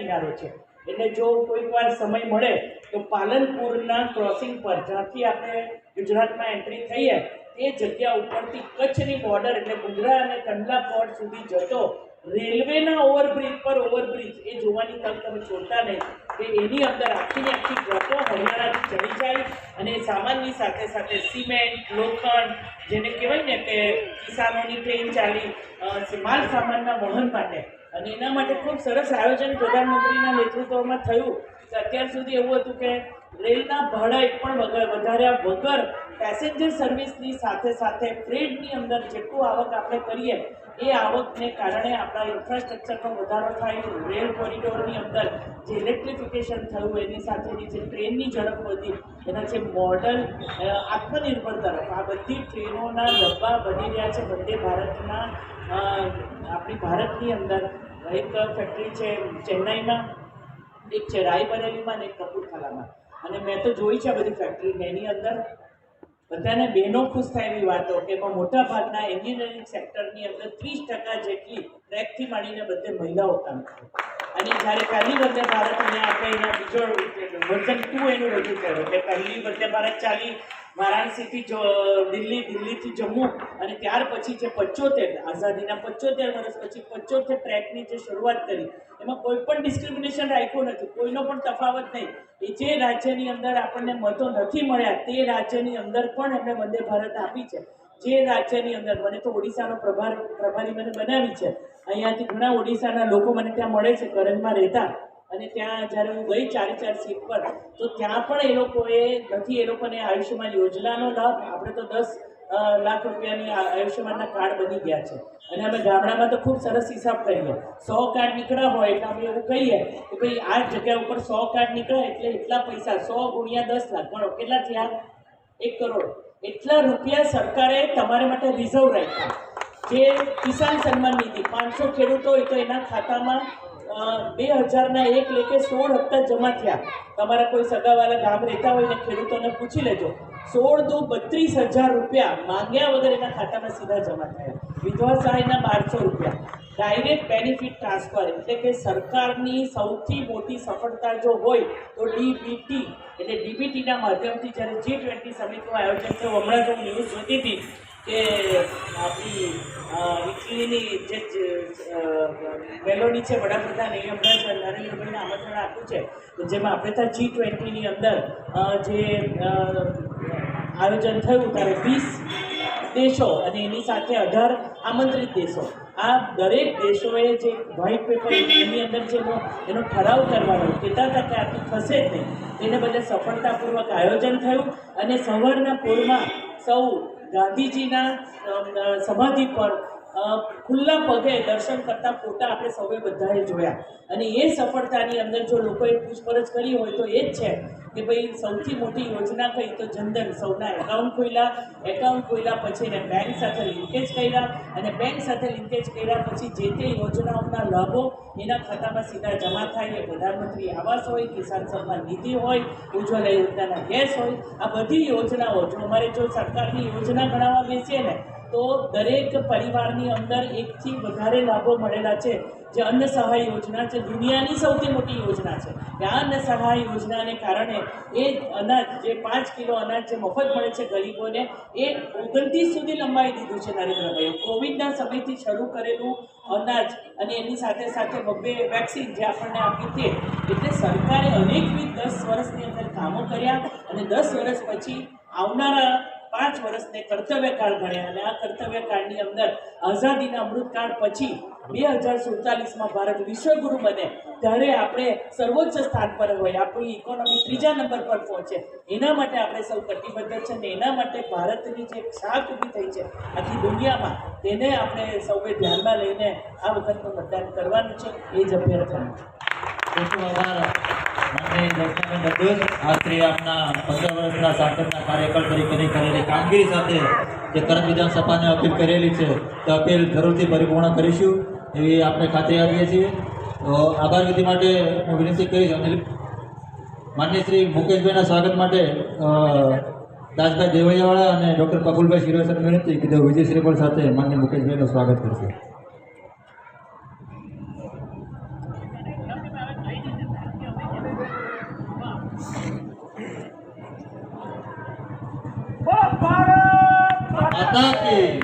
કિનારો છે, એટલે જો કોઈક વાર સમય મળે તો પાલનપુરના ક્રોસિંગ પર જ્યાંથી આપણે ગુજરાતમાં એન્ટ્રી થઈએ એ જગ્યા ઉપરથી કચ્છની બોર્ડર એટલે મુંદ્રા અને કંડલા પોર્ટ સુધી જતો રેલવેના ઓવરબ્રિજ પર ઓવરબ્રિજ એ જોવાની તક તમે છોડતા નહીં કે એની અંદર આખીને આખી ટ્રકો હરિયાણાથી ચડી જાય અને સામાનની સાથે સાથે સિમેન્ટ, લોખંડ, જેને કહેવાય ને કે કિસાનોની ટ્રેન ચાલી માલ સામાનના વહન માટે, અને એના માટે ખૂબ સરસ આયોજન પ્રધાનમંત્રીના નેતૃત્વમાં થયું. અત્યાર સુધી એવું હતું કે રેલના ભાડા એક પણ વધાર્યા વગર પેસેન્જર સર્વિસની સાથે સાથે ફ્રેટની અંદર જેટલું આવક આપણે કરીએ એ આવકને કારણે આપણા ઇન્ફ્રાસ્ટ્રક્ચરનો વધારો થાય, રેલ કોરિડોરની અંદર જે ઇલેક્ટ્રિફિકેશન થયું એની સાથેની જે ટ્રેનની ઝડપ વધી, એના જે મોડલ આત્મનિર્ભર તરફ આ બધી ટ્રેનોના ડબ્બા બની રહ્યા છે. વંદે ભારતના આપણી ભારતની અંદર એક ફેક્ટરી છે ચેન્નાઈમાં, એક છે રાયબરેલીમાં અને એક કપૂરથલામાં, અને મેં તો જોઈ છે બધી ફેક્ટરીને. એની અંદર બધાને બહેનો ખુશ થાય એવી વાતો કે એમાં મોટા ભાગના એન્જિનિયરિંગ સેક્ટરની અંદર 30% જેટલી ટ્રેકથી માંડીને બધે મહિલાઓ કામ કરે. અને જ્યારે પહેલી વંદે ભારત અહીંયા આપણે એના બીજો વર્ઝન 2 એનું રજૂ કર્યું કે પહેલી વંદે ભારત ચાલી વારાણસીથી દિલ્હી, દિલ્હીથી જમ્મુ, અને ત્યાર પછી જે 75 આઝાદીના 75 વર્ષ પછી 75 ટ્રેકની જે શરૂઆત કરી એમાં કોઈ પણ ડિસ્ક્રિમિનેશન રાખ્યું નથી, કોઈનો પણ તફાવત નહીં. એ જે રાજ્યની અંદર આપણને મતો નથી મળ્યા તે રાજ્યની અંદર પણ એમણે વંદે ભારત આપી છે. જે રાજ્યની અંદર મને તો ઓડિશાનો પ્રભારી મને બનાવી છે, અહીંયાથી ઘણા ઓડિશાના લોકો મને ત્યાં મળે છે કરંજમાં રહેતા, અને ત્યાં જ્યારે હું ગઈ 4 સીટ પર તો ત્યાં પણ એ લોકોએ નથી, એ લોકોને આયુષ્યમાન યોજનાનો લાભ, આપણે તો 10 લાખ રૂપિયાની આયુષ્યમાનના કાર્ડ બની ગયા છે. અને અમે ગામડામાં તો ખૂબ સરસ હિસાબ કરીએ, 100 કાર્ડ નીકળ્યા હોય એટલે અમે એવું કહીએ કે ભાઈ આ જગ્યા ઉપર 100 કાર્ડ નીકળે એટલે એટલા પૈસા, 100 × 10 લાખ, ગણો કેટલા થયા, 1 કરોડ. એટલા રૂપિયા સરકારે તમારા માટે રિઝર્વ રાખ્યા. જે કિસાન સન્માન નિધિ 500 ખેડૂતો હોય તો એના ખાતામાં 2000ના 1 લેખે 16 હપ્તા જમા થયા. તમારા કોઈ સગાવાલા ગામ રહેતા હોય ને ખેડૂતોને પૂછી લેજો, 16 × 2 = 32,000 રૂપિયા માંગ્યા વગર એના ખાતામાં સીધા જમા થયા. વિધવા સહાયના 1200 રૂપિયા. ડાયરેક્ટ બેનિફિટ ટ્રાન્સફર એટલે કે સરકારની સૌથી મોટી સફળતા જો હોય તો ડીબીટી એટલે ડીબીટીના માધ્યમથી જ્યારે G20 સમિટનું આયોજન થયું, હમણાં જો ન્યૂઝ જોતી હતી કે આપણી ઇટલીની જે મેલોડી છે વડાપ્રધાન, એ હમણાં જ નરેન્દ્રભાઈને આમંત્રણ આપ્યું છે કે જેમાં આપણે ત્યાં G20ની અંદર જે આયોજન થયું ત્યારે 20 દેશો અને એની સાથે 18 આમંત્રિત દેશો, આ દરેક દેશોએ જે વ્હાઇટ પેપર એની અંદર જે એનો ઠરાવ કરવાનો કહેતા હતા કે આટલું થશે જ નહીં, એને બદલે સફળતાપૂર્વક આયોજન થયું. અને સવારના પોરમાં સૌ ગાંધીજીના સમાધિ પર ખુલ્લા પગે દર્શન કરતા ફોટા આપણે સૌએ બધાએ જોયા. અને એ સફળતાની અંદર જો લોકોએ પૂછપરછ કરી હોય તો એ જ છે કે ભાઈ સૌથી મોટી યોજના કઈ તો જનધન, સૌના એકાઉન્ટ ખોલ્યા પછી એને બેંક સાથે લિંકેજ કર્યા, અને બેંક સાથે લિંકેજ કર્યા પછી જે તે યોજનાઓના લાભો એના ખાતામાં સીધા જમા થાય. એ પ્રધાનમંત્રી આવાસ હોય, કિસાન સન્માન નિધિ હોય, ઉજ્જવલા યોજનાના ગેસ હોય, આ બધી યોજનાઓ જો અમારે જો સરકારની યોજના ગણાવવા બેસીએ ને તો દરેક પરિવારની અંદર 1થી વધારે લાભો મળેલા છે. જે અન્ન સહાય યોજના છે, દુનિયાની સૌથી મોટી યોજના છે. આ અન્ન સહાય યોજનાને કારણે એ અનાજ જે 5 કિલો અનાજ જે મફત મળે છે ગરીબોને, એ 29 સુધી લંબાવી દીધું છે નરેન્દ્રભાઈએ. કોવિડના સમયથી શરૂ કરેલું અનાજ અને એની સાથે સાથે 2 વેક્સિન જે આપણને આપી તે, એટલે સરકારે અનેકવિધ 10 વર્ષની અંદર કામો કર્યા. અને 10 વર્ષ પછી આવનારા 5 વર્ષને કર્તવ્યકાળ ગણ્યા. અને આ કર્તવ્યકાળની અંદર આઝાદીના અમૃતકાળ પછી 2047માં ભારત વિશ્વગુરુ બને ત્યારે આપણે સર્વોચ્ચ સ્થાન પર હોય, આપણી ઇકોનોમી 3જા નંબર પર પહોંચે, એના માટે આપણે સૌ કટિબદ્ધ છે. અને એના માટે ભારતની જે છાપ ઊભી થઈ છે આખી દુનિયામાં, તેને આપણે સૌએ ધ્યાનમાં લઈને આ વખતનું મતદાન કરવાનું છે. એ જ અભ્યર્થના છે. ખૂબ આભાર માનનીય દર્શનાબેન દત્તોર. આ શ્રી આપના 15 વર્ષના સાંસદના કાર્યકર તરીકેની કરેલી કામગીરી સાથે જે કરંજ વિધાનસભાને અપીલ કરેલી છે તે અપીલ જરૂરથી પરિપૂર્ણ કરીશું એવી આપણે ખાતરી આપીએ છીએ. તો આભાર વિધિ માટે હું વિનંતી કરીશ. અને માનનીય શ્રી મુકેશભાઈના સ્વાગત માટે દાસભાઈ દેવૈયાવાળા અને ડૉક્ટર પ્રફુલભાઈ શિરોસરને વિનંતી કે તેઓ વિજય શ્રીફળ સાથે માનનીય મુકેશભાઈનું સ્વાગત કરશે. માતા કી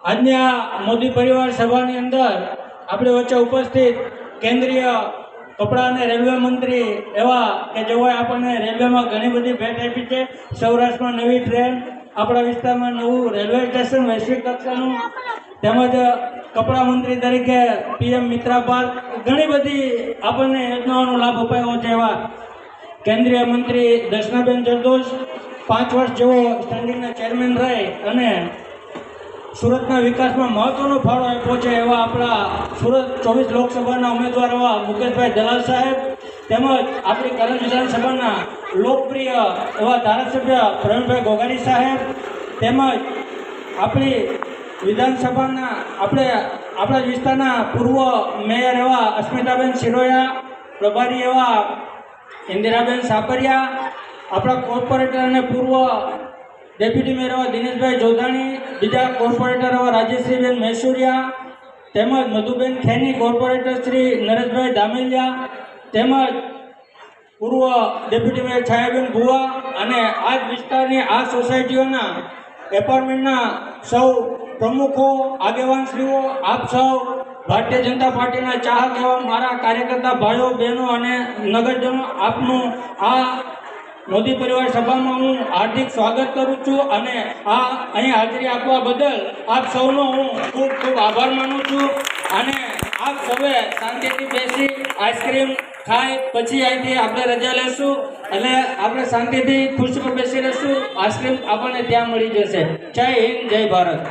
આજની આ મોદી પરિવાર સભાની અંદર આપણી વચ્ચે ઉપસ્થિત કેન્દ્રીય કપડા અને રેલવે મંત્રી એવા કે જેઓએ આપણને રેલવેમાં ઘણી બધી ભેટ આપી છે. સૌરાષ્ટ્રમાં નવી ટ્રેન, આપણા વિસ્તારમાં નવું રેલવે સ્ટેશન વૈશ્વિક કક્ષાનું, તેમજ કપડા મંત્રી તરીકે PM મિત્રા પાર્ક, ઘણી બધી આપણને યોજનાઓનો લાભ અપાયો છે. એવા કેન્દ્રીય મંત્રી દર્શનાબેન જરદોશ 5 વર્ષ જેવો સ્ટેન્ડિંગના ચેરમેન રહી અને સુરતના વિકાસમાં મહત્વનો ફાળો આપ્યો છે. એવા આપણા સુરત 24 લોકસભાના ઉમેદવાર એવા મુકેશભાઈ દલાલ સાહેબ, તેમજ આપણી કરંજ વિધાનસભાના લોકપ્રિય એવા ધારાસભ્ય પ્રવીણભાઈ ગોગાડી સાહેબ, તેમજ આપણી વિધાનસભાના આપણા જ વિસ્તારના પૂર્વ મેયર એવા અસ્મિતાબેન શિરોયા, પ્રભારી એવા ઇન્દિરાબેન સાપરિયા, આપણા કોર્પોરેટર અને પૂર્વ ડેપ્યુટી મેયર એવા દિનેશભાઈ જોધાણી, બીજા કોર્પોરેટર એવા રાજેશ્રીબેન મહેસુરિયા, તેમજ મધુબેન ખેની, કોર્પોરેટર શ્રી નરેશભાઈ ધામેલિયા, તેમજ પૂર્વ ડેપ્યુટી મેયર છાયાબેન ભુવા અને આ જ વિસ્તારની આ સોસાયટીઓના એપાર્ટમેન્ટના સૌ પ્રમુખો, આગેવાનશ્રીઓ, આપ સૌ ભારતીય જનતા પાર્ટીના ચાહક એવા મારા કાર્યકર્તા ભાઈઓ બહેનો અને નગરજનો, આપનું આ મોદી પરિવાર સભામાં હું હાર્દિક સ્વાગત કરું છું અને અહીં હાજરી આપવા બદલ આપ સૌનો હું ખૂબ ખૂબ આભાર માનું છું. અને આપ સૌએ શાંતિથી બેસી આઈસ્ક્રીમ ખાઈ પછી અહીંથી આપણે રજા લેશું, એટલે આપણે શાંતિથી ખુરશી પર બેસી રહીશું. આઈસ્ક્રીમ આપણને ત્યાં મળી જશે. જય હિન્દ, જય ભારત.